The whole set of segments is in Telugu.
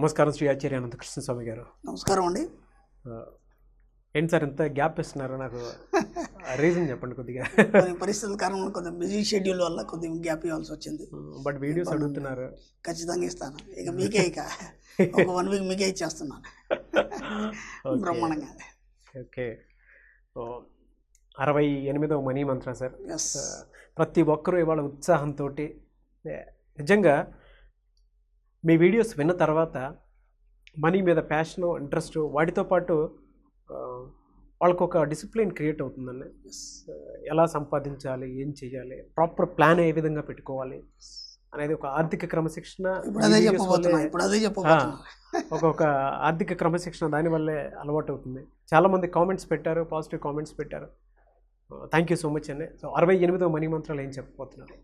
నమస్కారం శ్రీ ఆచార్య అనంత కృష్ణ స్వామి గారు. నమస్కారం అండి. ఏంటి సార్ ఎంత గ్యాప్ ఇస్తున్నారు? నాకు రీజన్ చెప్పండి కొద్దిగా. పరిస్థితుల కారణంగా కొద్దిగా బిజీ షెడ్యూల్ వల్ల కొద్దిగా గ్యాప్ ఇవ్వాల్సి వచ్చింది. బట్ వీడియోస్ అడుగుతున్నారు. ఖచ్చితంగా ఇస్తాను. ఇక మీకే ఒక 1 వీక్ మీకే ఇచ్చేస్తున్నాను బ్రహ్మాండంగా. ఓకే, 68వ మనీ మంత్రం సార్. ప్రతి ఒక్కరూ ఇవాళ ఉత్సాహంతో నిజంగా మీ వీడియోస్ విన్న తర్వాత మనీ మీద ప్యాషను, ఇంట్రెస్ట్, వాటితో పాటు వాళ్ళకు ఒక డిసిప్లిన్ క్రియేట్ అవుతుందండి. ఎలా సంపాదించాలి, ఏం చేయాలి, ప్రాపర్ ప్లాన్ ఏ విధంగా పెట్టుకోవాలి అనేది ఒక ఆర్థిక క్రమశిక్షణ, ఒక్కొక్క ఆర్థిక క్రమశిక్షణ దానివల్లే అలవాటు అవుతుంది. చాలామంది కామెంట్స్ పెట్టారు, పాజిటివ్ కామెంట్స్ పెట్టారు. థ్యాంక్ యూ సో మచ్ అండి. సో 68వ మనీ మంత్రాలు ఏం చెప్పబోతున్నారు?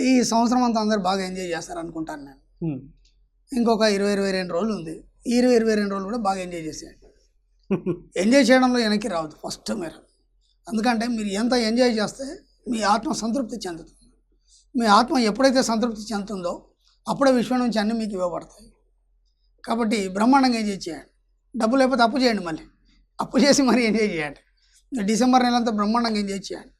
ఈ సంవత్సరం అంతా అందరు బాగా ఎంజాయ్ చేస్తారు అనుకుంటాను నేను. ఇంకొక 22 రోజులు ఉంది. ఈ 22 రోజులు కూడా బాగా ఎంజాయ్ చేసేయండి. ఎంజాయ్ చేయడంలో వెనక్కి రావద్దు ఫస్ట్ మీరు. ఎందుకంటే మీరు ఎంత ఎంజాయ్ చేస్తే మీ ఆత్మ సంతృప్తి చెందుతుంది. మీ ఆత్మ ఎప్పుడైతే సంతృప్తి చెందుతుందో అప్పుడే విశ్వం నుంచి అన్నీ మీకు ఇవ్వబడతాయి. కాబట్టి బ్రహ్మాండంగా ఎంజాయ్ చేయండి. డబ్బు లేకపోతే అప్పు చేయండి, మళ్ళీ అప్పు చేసి మరీ ఎంజాయ్ చేయండి. డిసెంబర్ నెలంతా బ్రహ్మాండంగా ఎంజాయ్ చేయండి.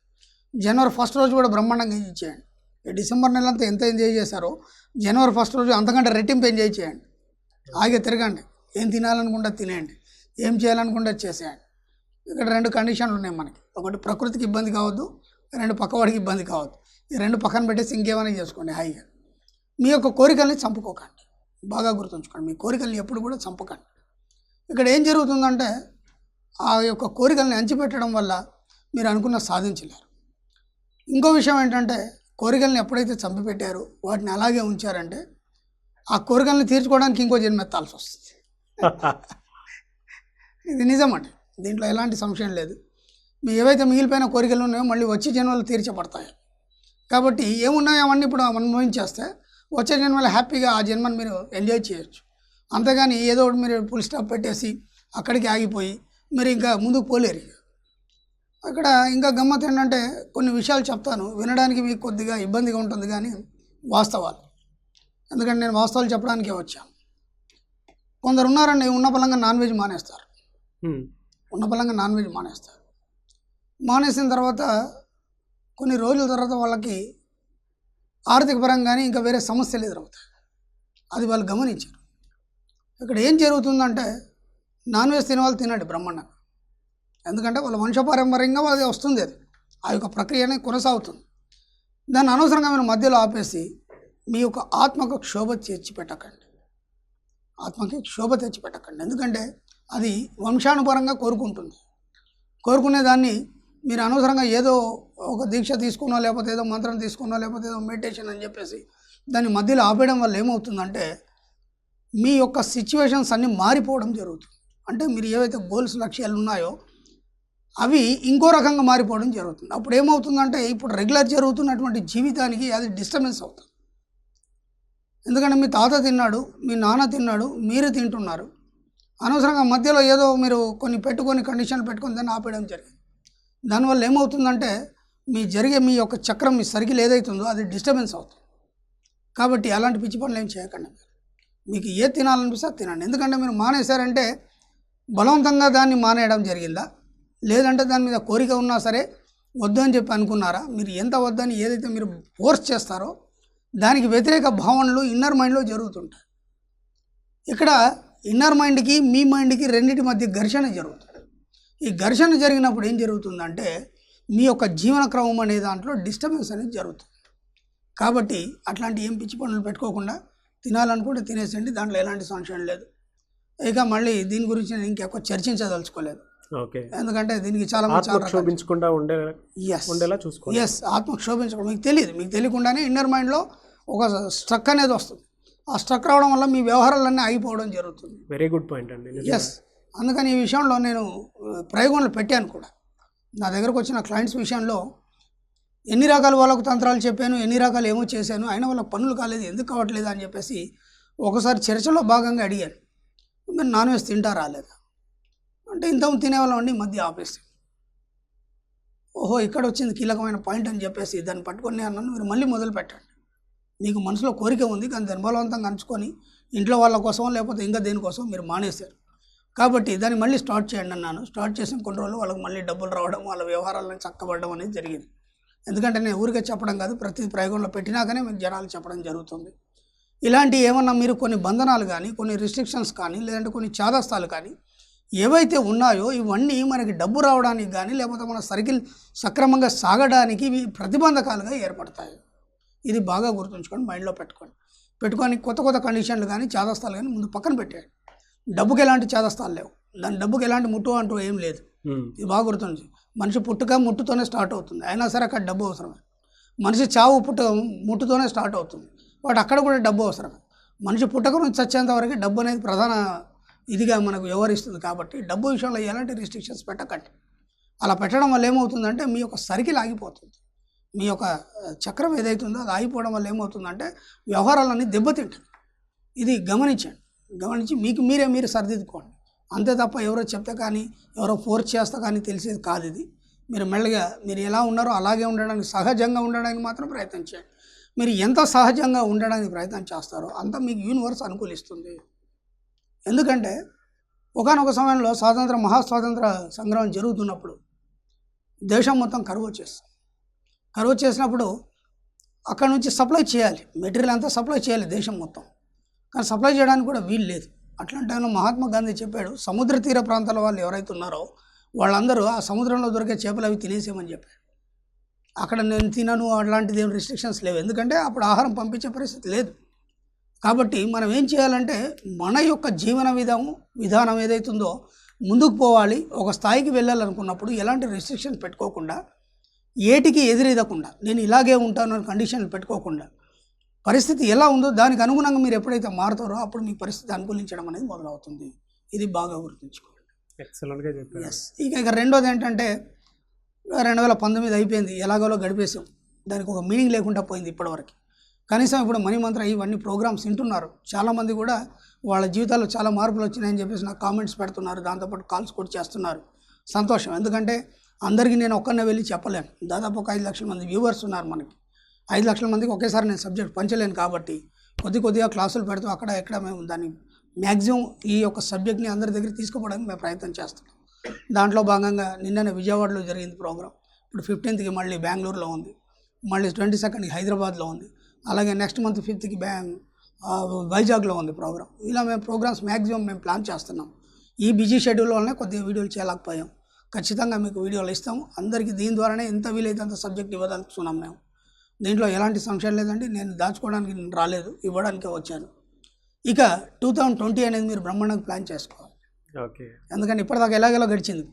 జనవరి 1st రోజు కూడా బ్రహ్మాండంగా ఎంజాయ్ చేయండి. డిసెంబర్ నెలంతా ఎంత ఎంజాయ్ చేశారో జనవరి 1st రోజు అంతకంటే రెట్టింపు ఎంజాయ్ చేయండి. ఆగే తిరగండి. ఏం తినాలనుకుంటే తినేయండి, ఏం చేయాలనుకుంటే చేసేయండి. ఇక్కడ 2 కండిషన్లు ఉన్నాయి మనకి. ఒకటి ప్రకృతికి ఇబ్బంది కావద్దు, 2 పక్కవాడికి ఇబ్బంది కావద్దు. ఈ 2 పక్కన పెట్టేసి ఇంకేమైనా చేసుకోండి హాయిగా. మీ యొక్క కోరికల్ని చంపుకోకండి. బాగా గుర్తుంచుకోండి, మీ కోరికల్ని ఎప్పుడు కూడా చంపకండి. ఇక్కడ ఏం జరుగుతుందంటే ఆ యొక్క కోరికల్ని అంచిపెట్టడం వల్ల మీరు అనుకున్న సాధించలేరు. ఇంకో విషయం ఏంటంటే కోరికల్ని ఎప్పుడైతే చంపిపెట్టారో వాటిని అలాగే ఉంచారంటే ఆ కోరికల్ని తీర్చుకోవడానికి ఇంకో జన్మ ఎత్తాల్సి వస్తుంది. ఇది నిజమండి, దీంట్లో ఎలాంటి సంశయం లేదు. మీ ఏవైతే మిగిలిపోయిన కోరికలు ఉన్నాయో మళ్ళీ వచ్చే జన్మలు తీర్చబడతాయి. కాబట్టి ఏమున్నాయో అవన్నీ ఇప్పుడు అనుభవించేస్తే వచ్చే జన్మలో హ్యాపీగా ఆ జన్మను మీరు ఎంజాయ్ చేయొచ్చు. అంతేగాని ఏదో ఒకటి మీరు ఫుల్ స్టాప్ పెట్టేసి అక్కడికి ఆగిపోయి మీరు ఇంకా ముందుకు పోలేరు. అక్కడ ఇంకా గమ్మత్ ఏంటంటే కొన్ని విషయాలు చెప్తాను, వినడానికి మీకు కొద్దిగా ఇబ్బందిగా ఉంటుంది, కానీ వాస్తవాలు. ఎందుకంటే నేను వాస్తవాలు చెప్పడానికే వచ్చాను. కొందరు ఉన్నారండి, ఉన్న పలంగా నాన్ వెజ్ మానేస్తారు. ఉన్న పలంగా నాన్ వెజ్ మానేస్తారు. మానేసిన తర్వాత కొన్ని రోజుల తర్వాత వాళ్ళకి ఆర్థిక పరంగానే ఇంకా వేరే సమస్యలు ఎదురవుతాయి. అది వాళ్ళు గమనించారు. ఇక్కడ ఏం జరుగుతుందంటే నాన్ వెజ్ తినే వాళ్ళు తినండి బ్రహ్మాండంగా. ఎందుకంటే వాళ్ళ వంశపారంపర్యంగా వాళ్ళది వస్తుంది, అది ఆ యొక్క ప్రక్రియ అనేది కొనసాగుతుంది. దాన్ని అనవసరంగా మీరు మధ్యలో ఆపేసి మీ యొక్క ఆత్మకు క్షోభ తెచ్చిపెట్టకండి. ఆత్మకి క్షోభ తెచ్చిపెట్టకండి. ఎందుకంటే అది వంశానుపరంగా కోరుకుంటుంది. కోరుకునే దాన్ని మీరు అనవసరంగా ఏదో ఒక దీక్ష తీసుకున్నా, లేకపోతే ఏదో మంత్రం తీసుకున్నా, లేకపోతే ఏదో మెడిటేషన్ అని చెప్పేసి దాన్ని మధ్యలో ఆపేయడం వల్ల ఏమవుతుందంటే మీ యొక్క సిచ్యువేషన్స్ అన్నీ మారిపోవడం జరుగుతుంది. అంటే మీరు ఏవైతే గోల్స్, లక్ష్యాలు ఉన్నాయో అవి ఇంకో రకంగా మారిపోవడం జరుగుతుంది. అప్పుడు ఏమవుతుందంటే ఇప్పుడు రెగ్యులర్ జరుగుతున్నటువంటి జీవితానికి అది డిస్టర్బెన్స్ అవుతుంది. ఎందుకంటే మీ తాత తిన్నాడు, మీ నాన్న తిన్నాడు, మీరు తింటున్నారు. అనవసరంగా మధ్యలో ఏదో మీరు కొన్ని కండిషన్లు పెట్టుకొని దాన్ని ఆపేయడం జరిగింది. దానివల్ల ఏమవుతుందంటే మీ యొక్క చక్రం, మీ సర్కిల్ ఏదైతుందో అది డిస్టర్బెన్స్ అవుతుంది. కాబట్టి అలాంటి పిచ్చి పనులు ఏం చేయకండి. మీకు ఏది తినాలనిపిస్తే అది తినండి. ఎందుకంటే మీరు మానేశారంటే బలవంతంగా దాన్ని మానేయడం జరిగిందా, లేదంటే దాని మీద కోరిక ఉన్నా సరే వద్దు అని చెప్పి అనుకున్నారా? మీరు ఎంత వద్దని ఏదైతే మీరు ఫోర్స్ చేస్తారో దానికి వ్యతిరేక భావనలు ఇన్నర్ మైండ్లో జరుగుతుంటాయి. ఇక్కడ ఇన్నర్ మైండ్కి మీ మైండ్కి రెండింటి మధ్య ఘర్షణ జరుగుతుంది. ఈ ఘర్షణ జరిగినప్పుడు ఏం జరుగుతుందంటే మీ యొక్క జీవన క్రమం అనే దాంట్లో డిస్టర్బెన్స్ అనేది జరుగుతుంది. కాబట్టి అట్లాంటి ఏం పిచ్చి పనులు పెట్టుకోకుండా తినాలనుకుంటే తినేసండి, దాంట్లో ఎలాంటి సంశయం లేదు. ఇక మళ్ళీ దీని గురించి నేను ఇంకెక్కువ చర్చించదలుచుకోలేదు. ఎందుకంటే దీనికి చాలా క్షోభించకుండా ఉండేలా చూసుకోవాలి. ఆత్మ క్షోభించకుండా మీకు తెలియకుండానే ఇన్నర్ మైండ్లో ఒక స్ట్రక్ అనేది వస్తుంది. ఆ స్ట్రక్ రావడం వల్ల మీ వ్యవహారాలన్నీ ఆగిపోవడం జరుగుతుంది. వెరీ గుడ్ పాయింట్ అండి. అందుకని ఈ విషయంలో నేను ప్రయోగంలో పెట్టాను కూడా. నా దగ్గరకు వచ్చిన క్లయింట్స్ విషయంలో ఎన్ని రకాల వాళ్ళకు తంత్రాలు చెప్పాను, ఎన్ని రకాలు ఏమో చేశాను, అయినా వాళ్ళకి పనులు కాలేదు, ఎందుకు కావట్లేదు అని చెప్పేసి ఒకసారి చర్చలో భాగంగా అడిగాను, మీరు నాన్ వెజ్ తింటారా లేదా అంటే ఇంతకుముందు తినేవాళ్ళం అండి, మధ్య ఆపేస్తాం. ఓహో ఇక్కడ వచ్చింది కీలకమైన పాయింట్ అని చెప్పేసి దాన్ని పట్టుకొని అన్నాను, మీరు మళ్ళీ మొదలు పెట్టండి. మీకు మనసులో కోరిక ఉంది, కానీ దాన్ని బలవంతంగా అంచుకొని ఇంట్లో వాళ్ళ కోసం లేకపోతే ఇంకా దేనికోసం మీరు మానేశారు. కాబట్టి దాన్ని మళ్ళీ స్టార్ట్ చేయండి అన్నాను. స్టార్ట్ చేసిన కొన్ని రోజులు వాళ్ళకి మళ్ళీ డబ్బులు రావడం, వాళ్ళ వ్యవహారాలను చక్కబడడం అనేది జరిగింది. ఎందుకంటే నేను ఊరికే చెప్పడం కాదు, ప్రతి ప్రయోగంలో పెట్టినాకనే మీకు జనాలు చెప్పడం జరుగుతుంది. ఇలాంటి ఏమన్నా మీరు కొన్ని బంధనాలు కానీ, కొన్ని రిస్ట్రిక్షన్స్ కానీ, లేదంటే కొన్ని చాదస్తాలు కానీ ఏవైతే ఉన్నాయో ఇవన్నీ మనకి డబ్బు రావడానికి కానీ, లేకపోతే మన సర్కిల్ సక్రమంగా సాగడానికి ఇవి ప్రతిబంధకాలుగా ఏర్పడతాయి. ఇది బాగా గుర్తుంచుకొని మైండ్లో పెట్టుకొని కొత్త కొత్త కండిషన్లు కానీ, చాదస్తాలు కానీ ముందు పక్కన పెట్టాడు. డబ్బుకి ఎలాంటి చాదస్తాలు లేవు, దాని డబ్బుకి ఎలాంటి ముట్టు అంటూ ఏం లేదు. ఇది బాగా గుర్తుంచి, మనిషి పుట్టుక ముట్టుతోనే స్టార్ట్ అవుతుంది, అయినా సరే అక్కడ డబ్బు అవసరమే. మనిషి చావు ముట్టుతోనే స్టార్ట్ అవుతుంది, వాటి అక్కడ కూడా డబ్బు అవసరమే. మనిషి పుట్టక నుంచి చచ్చేంత వరకు డబ్బు అనేది ప్రధాన ఇదిగా మనకు వ్యవహరిస్తుంది. కాబట్టి డబ్బు విషయంలో ఎలాంటి రిస్ట్రిక్షన్స్ పెట్టకండి. అలా పెట్టడం వల్ల ఏమవుతుందంటే మీ యొక్క సర్కిల్ ఆగిపోతుంది, మీ యొక్క చక్రం ఏదైతుందో అది ఆగిపోవడం వల్ల ఏమవుతుందంటే వ్యవహారాలన్నీ దెబ్బతింటుంది. ఇది గమనించి మీకు మీరు సరిదిద్దుకోండి. అంతే తప్ప ఎవరో చెప్తే కానీ, ఎవరో ఫోర్స్ చేస్తే కానీ తెలిసేది కాదు. ఇది మీరు మెల్లగా మీరు ఎలా ఉన్నారో అలాగే ఉండడానికి, సహజంగా ఉండడానికి మాత్రం ప్రయత్నం చేయండి. మీరు ఎంత సహజంగా ఉండడానికి ప్రయత్నం చేస్తారో అంత మీకు యూనివర్స్ అనుకూలిస్తుంది. ఎందుకంటే ఒకానొక సమయంలో మహాస్వాతంత్ర సంగ్రామం జరుగుతున్నప్పుడు దేశం మొత్తం కరువు వచ్చేసినప్పుడు అక్కడ నుంచి సప్లై చేయాలి, మెటీరియల్ అంతా సప్లై చేయాలి దేశం మొత్తం. కానీ సప్లై చేయడానికి కూడా వీలు లేదు. అట్లాంటి టైంలో మహాత్మా గాంధీ చెప్పాడు, సముద్ర తీర ప్రాంతాల వాళ్ళు ఎవరైతే ఉన్నారో వాళ్ళందరూ ఆ సముద్రంలో దొరికే చేపలు అవి తినేసేమని చెప్పాడు. అక్కడ నేను తినను అట్లాంటిది ఏం రిస్ట్రిక్షన్స్ లేవు, ఎందుకంటే అప్పుడు ఆహారం పంపించే పరిస్థితి లేదు. కాబట్టి మనం ఏం చేయాలంటే మన యొక్క జీవన విధానం ఏదైతుందో ముందుకు పోవాలి. ఒక స్థాయికి వెళ్ళాలనుకున్నప్పుడు ఎలాంటి రిస్ట్రిక్షన్స్ పెట్టుకోకుండా, ఏటికి ఎదురెదకుండా, నేను ఇలాగే ఉంటాను అని కండిషన్లు పెట్టుకోకుండా, పరిస్థితి ఎలా ఉందో దానికి అనుగుణంగా మీరు ఎప్పుడైతే మారుతారో అప్పుడు మీ పరిస్థితి అనుకూలించడం అనేది మొదలవుతుంది. ఇది బాగా గుర్తుంచుకోండి. ఎక్సలెంట్గా చెప్పారు. ఎస్. ఇక రెండోది ఏంటంటే 2019 అయిపోయింది, ఎలాగోలో గడిపేసాం, దానికి ఒక మీనింగ్ లేకుండా పోయింది ఇప్పటివరకు. కనీసం ఇప్పుడు మనీ మంత్ర ఇవన్నీ ప్రోగ్రామ్స్ వింటున్నారు, చాలామంది కూడా వాళ్ళ జీవితాల్లో చాలా మార్పులు వచ్చినాయని చెప్పేసి నాకు కామెంట్స్ పెడుతున్నారు, దాంతోపాటు కాల్స్ కూడా చేస్తున్నారు. సంతోషం, ఎందుకంటే అందరికీ నేను ఒక్కనే వెళ్ళి చెప్పలేను. దాదాపు ఒక 5 లక్షల మంది వ్యూవర్స్ ఉన్నారు మనకి. 5 లక్షల మందికి ఒకేసారి నేను సబ్జెక్ట్ పంచలేను. కాబట్టి కొద్దిగా క్లాసులు పెడుతూ అక్కడ ఎక్కడ మేము దాన్ని మ్యాక్సిమం ఈ యొక్క సబ్జెక్ట్ని అందరి దగ్గర తీసుకుపోవడానికి మేము ప్రయత్నం చేస్తున్నాం. దాంట్లో భాగంగా నిన్ననే విజయవాడలో జరిగింది ప్రోగ్రామ్, ఇప్పుడు 15కి మళ్ళీ బెంగళూరులో ఉంది, మళ్ళీ 22కి హైదరాబాద్లో ఉంది, అలాగే నెక్స్ట్ మంత్ 5కి వైజాగ్లో ఉంది ప్రోగ్రామ్. ఇలా మేము ప్రోగ్రామ్స్ మ్యాక్సిమం మేము ప్లాన్ చేస్తున్నాం. ఈ బిజీ షెడ్యూల్ వల్లనే కొద్దిగా వీడియోలు చేయలేకపోయాం. ఖచ్చితంగా మీకు వీడియోలు ఇస్తాము అందరికీ. దీని ద్వారానే ఎంత వీలైతే అంత సబ్జెక్ట్ ఇవ్వదలుచుకున్నాం మేము. దీంట్లో ఎలాంటి సంశయం లేదండి, నేను దాచుకోవడానికి రాలేదు, ఇవ్వడానికే వచ్చాను. ఇక 2020 అనేది మీరు బ్రహ్మాండంగా ప్లాన్ చేసుకోవాలి. ఓకే. ఎందుకంటే ఇప్పటిదాకా ఎలాగెలా గడిచింది,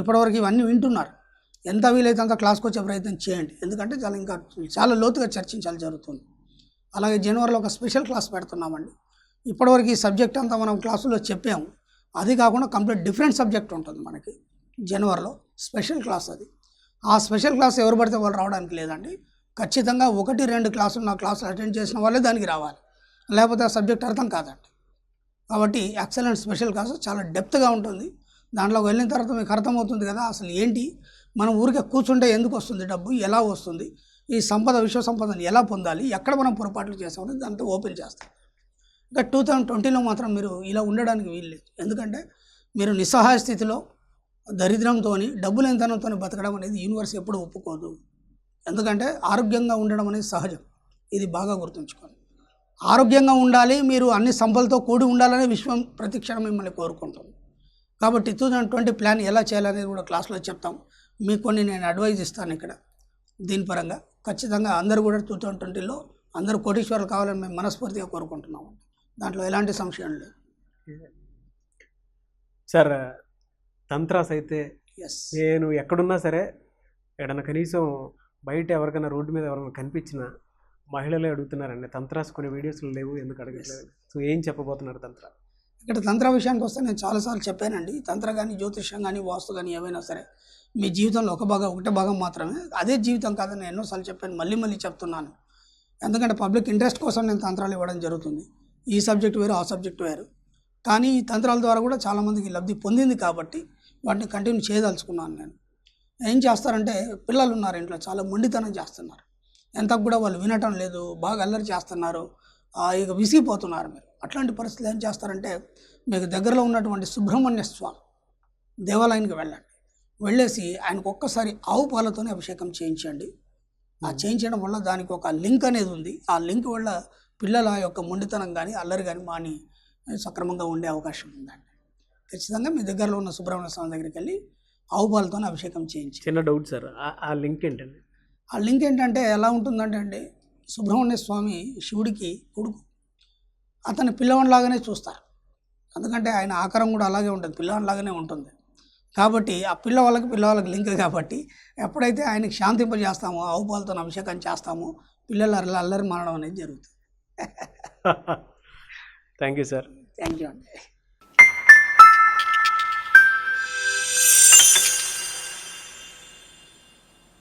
ఇప్పటివరకు ఇవన్నీ వింటున్నారు, ఎంత వీలైతే అంత క్లాస్కి వచ్చే ప్రయత్నం చేయండి. ఎందుకంటే చాలా లోతుగా చర్చించాలి జరుగుతుంది. అలాగే జనవరిలో ఒక స్పెషల్ క్లాస్ పెడుతున్నామండి. ఇప్పటివరకు ఈ సబ్జెక్ట్ అంతా మనం క్లాసులో చెప్పాము, అది కాకుండా కంప్లీట్ డిఫరెంట్ సబ్జెక్ట్ ఉంటుంది మనకి జనవరిలో స్పెషల్ క్లాస్. అది ఆ స్పెషల్ క్లాస్ ఎవరు పడితే వాళ్ళు రావడానికి లేదండి. ఖచ్చితంగా 1-2 క్లాసులు నా క్లాసులు అటెండ్ చేసిన వాళ్ళే దానికి రావాలి, లేకపోతే ఆ సబ్జెక్ట్ అర్థం కాదండి. కాబట్టి ఎక్సలెంట్ స్పెషల్ క్లాస్ చాలా డెప్త్గా ఉంటుంది. దాంట్లోకి వెళ్ళిన తర్వాత మీకు అర్థమవుతుంది కదా అసలు ఏంటి, మనం ఊరికే కూర్చుంటే ఎందుకు వస్తుంది డబ్బు, ఎలా వస్తుంది, ఈ విశ్వ సంపదను ఎలా పొందాలి, ఎక్కడ మనం పొరపాట్లు చేస్తామని దాంతో ఓపెన్ చేస్తాం. ఇంకా 2020లో మాత్రం మీరు ఇలా ఉండడానికి వీల్లేదు. ఎందుకంటే మీరు నిస్సహాయ స్థితిలో దరిద్రంతో డబ్బులు ఎంతనంతో బతకడం అనేది యూనివర్స్ ఎప్పుడు ఒప్పుకోదు. ఎందుకంటే ఆరోగ్యంగా ఉండడం అనేది సహజం, ఇది బాగా గుర్తుంచుకోండి. ఆరోగ్యంగా ఉండాలి, మీరు అన్ని సంపదలతో కూడి ఉండాలని విశ్వం ప్రతిక్షణం మిమ్మల్ని కోరుకుంటుంది. కాబట్టి 2020 ప్లాన్ ఎలా చేయాలనేది కూడా క్లాస్లో చెప్తాం. మీకు కొన్ని నేను అడ్వైజ్ ఇస్తాను ఇక్కడ దీని పరంగా. ఖచ్చితంగా అందరూ కూడా 2020లో అందరూ కోటీశ్వరులు కావాలని మేము మనస్ఫూర్తిగా కోరుకుంటున్నాము. దాంట్లో ఎలాంటి సంశయం లేదు. సార్ తంత్రాస్ అయితే నేను ఎక్కడున్నా సరే, ఎక్కడన్నా కనీసం బయట ఎవరికైనా రోడ్డు మీద ఎవరైనా కనిపించినా మహిళలే అడుగుతున్నారండి, తంత్రాస్ కొన్ని వీడియోస్లో లేవు, ఎందుకు అడగట్లేదు? సో ఏం చెప్పబోతున్నారు తంత్ర? ఇక్కడ తంత్ర విషయానికి వస్తే నేను చాలాసార్లు చెప్పానండి. తంత్ర కానీ, జ్యోతిష్యం కానీ, వాస్తు కానీ ఏవైనా సరే మీ జీవితంలో ఒకటే భాగం మాత్రమే, అదే జీవితం కాదని నేను ఎన్నోసార్లు చెప్పాను, మళ్ళీ చెప్తున్నాను. ఎందుకంటే పబ్లిక్ ఇంట్రెస్ట్ కోసం నేను తంత్రాలు ఇవ్వడం జరుగుతుంది. ఈ సబ్జెక్ట్ వేరు, ఆ సబ్జెక్ట్ వేరు. కానీ ఈ తంత్రాల ద్వారా కూడా చాలామందికి లబ్ధి పొందింది కాబట్టి వాటిని కంటిన్యూ చేయదలుచుకున్నాను. నేను ఏం చేస్తారంటే, పిల్లలు ఉన్నారు ఇంట్లో, చాలా మొండితనం చేస్తున్నారు. ఎంత కూడా వాళ్ళు వినటం లేదు, బాగా అల్లరి చేస్తున్నారు, ఇక విసిగిపోతున్నారు మీరు. అట్లాంటి పరిస్థితులు ఏం చేస్తారంటే మీకు దగ్గరలో ఉన్నటువంటి సుబ్రహ్మణ్య స్వామి దేవాలయానికి వెళ్ళండి. వెళ్ళేసి ఆయనకు ఒక్కసారి ఆవు పాలతోనే అభిషేకం చేయించండి. ఆ చేయించడం వల్ల దానికి ఒక లింక్ అనేది ఉంది. ఆ లింక్ వల్ల పిల్లల యొక్క మొండితనం కానీ అల్లరి కానీ మాని సక్రమంగా ఉండే అవకాశం ఉందండి. ఖచ్చితంగా మీ దగ్గరలో ఉన్న సుబ్రహ్మణ్య స్వామి దగ్గరికి వెళ్ళి ఆవు పాలతోనే అభిషేకం చేయించి. చిన్న డౌట్ సార్, ఆ లింక్ ఏంటండి? ఆ లింక్ ఏంటంటే ఎలా ఉంటుందంటే అండి, సుబ్రహ్మణ్య స్వామి శివుడికి కొడుకు, అతని పిల్లవాడిలాగానే చూస్తారు. ఎందుకంటే ఆయన ఆకారం కూడా అలాగే ఉంటుంది, పిల్లవాడిలాగానే ఉంటుంది. కాబట్టి ఆ పిల్లవాళ్ళకి లింక్ కాబట్టి ఎప్పుడైతే ఆయనకి శాంతింపజేస్తామో, ఆవు పాలతో అభిషేకం చేస్తామో, పిల్లలు అల్లరి మారడం అనేది జరుగుతుంది. Thank you sir. Thank you అండి.